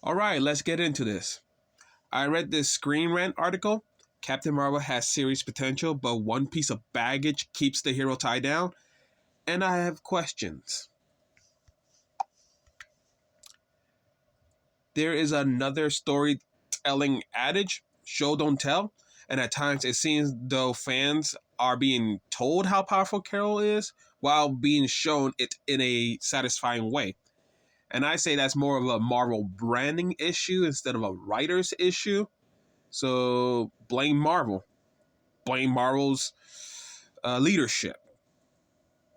All right, let's get into this. I read this Screenrant article. Captain Marvel has series potential, but one piece of baggage keeps the hero tied down. And I have questions. There is another storytelling adage, show don't tell, and at times it seems though fans are being told how powerful Carol is while being shown it in a satisfying way. And I say that's more of a Marvel branding issue instead of a writer's issue. So blame Marvel. Blame Marvel's leadership.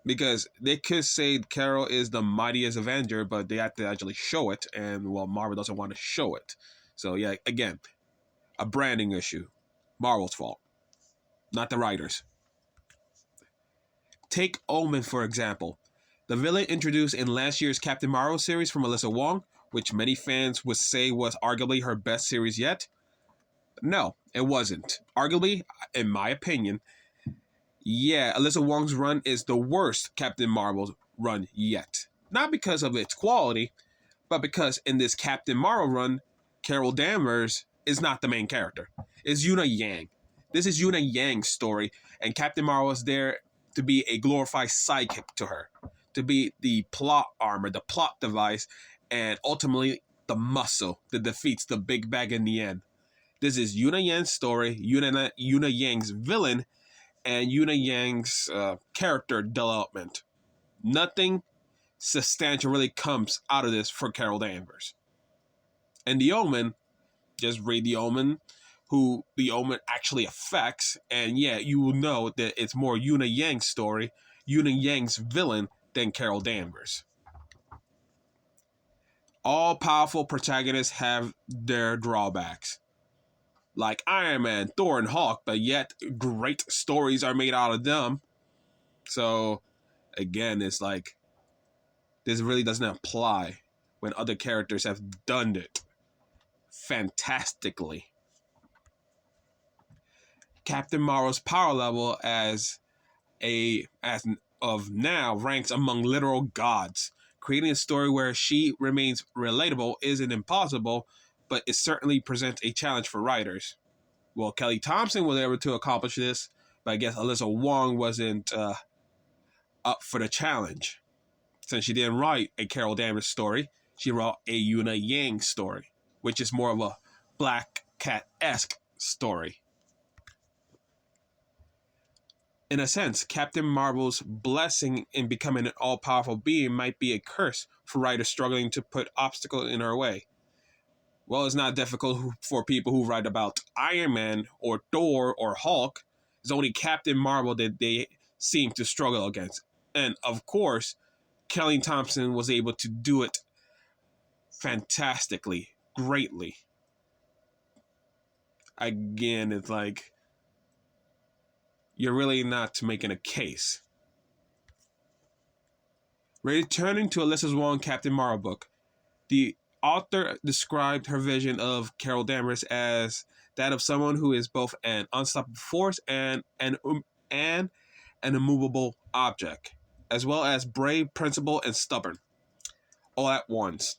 Because they could say Carol is the mightiest Avenger, but they have to actually show it, and well, Marvel doesn't want to show it. So yeah, again, a branding issue. Marvel's fault, not the writers. Take Omen, for example. The villain introduced in last year's Captain Marvel series from Alyssa Wong, which many fans would say was arguably her best series yet. No, it wasn't. Arguably, in my opinion, yeah, Alyssa Wong's run is the worst Captain Marvel run yet. Not because of its quality, but because in this Captain Marvel run, Carol Danvers is not the main character. It's Yuna Yang. This is Yuna Yang's story, and Captain Marvel is there to be a glorified sidekick to her, to be the plot armor, the plot device, and ultimately the muscle that defeats the big bag in the end. This is Yuna Yang's story, Yuna Yang's villain, and Yuna Yang's character development. Nothing substantial really comes out of this for Carol Danvers. And The Omen, just read The Omen, who The Omen actually affects, and yeah, you will know that it's more Yuna Yang's story, Yuna Yang's villain, than Carol Danvers. All powerful protagonists have their drawbacks. Like Iron Man, Thor, and Hulk, but yet great stories are made out of them. So, again, it's like, this really doesn't apply when other characters have done it fantastically. Captain Marvel's power level as of now ranks among literal gods. Creating a story where she remains relatable isn't impossible, but it certainly presents a challenge for writers. Well, Kelly Thompson was able to accomplish this, but I guess Alyssa Wong wasn't up for the challenge. Since she didn't write a Carol Danvers story, she wrote a Yuna Yang story, which is more of a Black Cat-esque story. In a sense, Captain Marvel's blessing in becoming an all-powerful being might be a curse for writers struggling to put obstacles in her way. Well, it's not difficult for people who write about Iron Man or Thor or Hulk. It's only Captain Marvel that they seem to struggle against. And of course, Kelly Thompson was able to do it fantastically, greatly. Again, it's like, you're really not making a case. Returning to Alyssa Wong's Captain Marvel book, the author described her vision of Carol Danvers as that of someone who is both an unstoppable force and an immovable object, as well as brave, principled, and stubborn, all at once.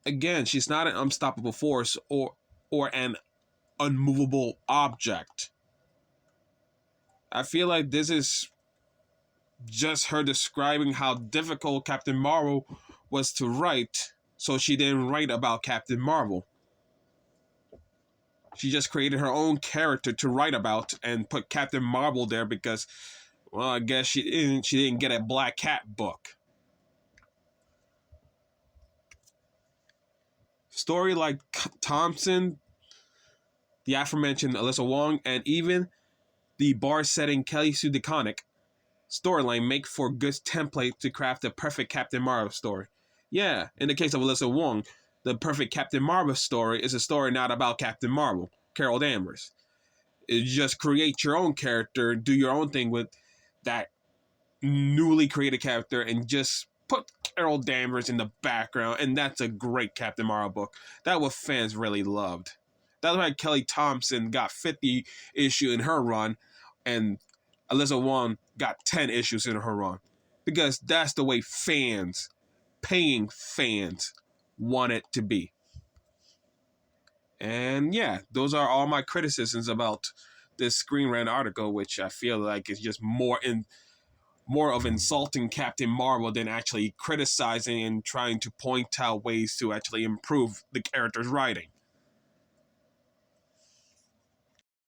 Again, she's not an unstoppable force or an unmovable object. I feel like this is just her describing how difficult Captain Marvel was to write, so she didn't write about Captain Marvel. She just created her own character to write about and put Captain Marvel there because, well, I guess she didn't get a Black Cat book. Story like Thompson, the aforementioned Alyssa Wong, and even the bar-setting Kelly Sue DeConnick storyline make for good template to craft the perfect Captain Marvel story. Yeah, in the case of Alyssa Wong, the perfect Captain Marvel story is a story not about Captain Marvel, Carol Danvers. It just create your own character, do your own thing with that newly created character, and just put Carol Danvers in the background, and that's a great Captain Marvel book. That what fans really loved. That's why Kelly Thompson got 50 issue in her run, and Alyssa Wong got 10 issues in her run. Because that's the way fans paying fans want it to be. And yeah, those are all my criticisms about this Screen Rant article, which I feel like is just more of insulting Captain Marvel than actually criticizing and trying to point out ways to actually improve the character's writing.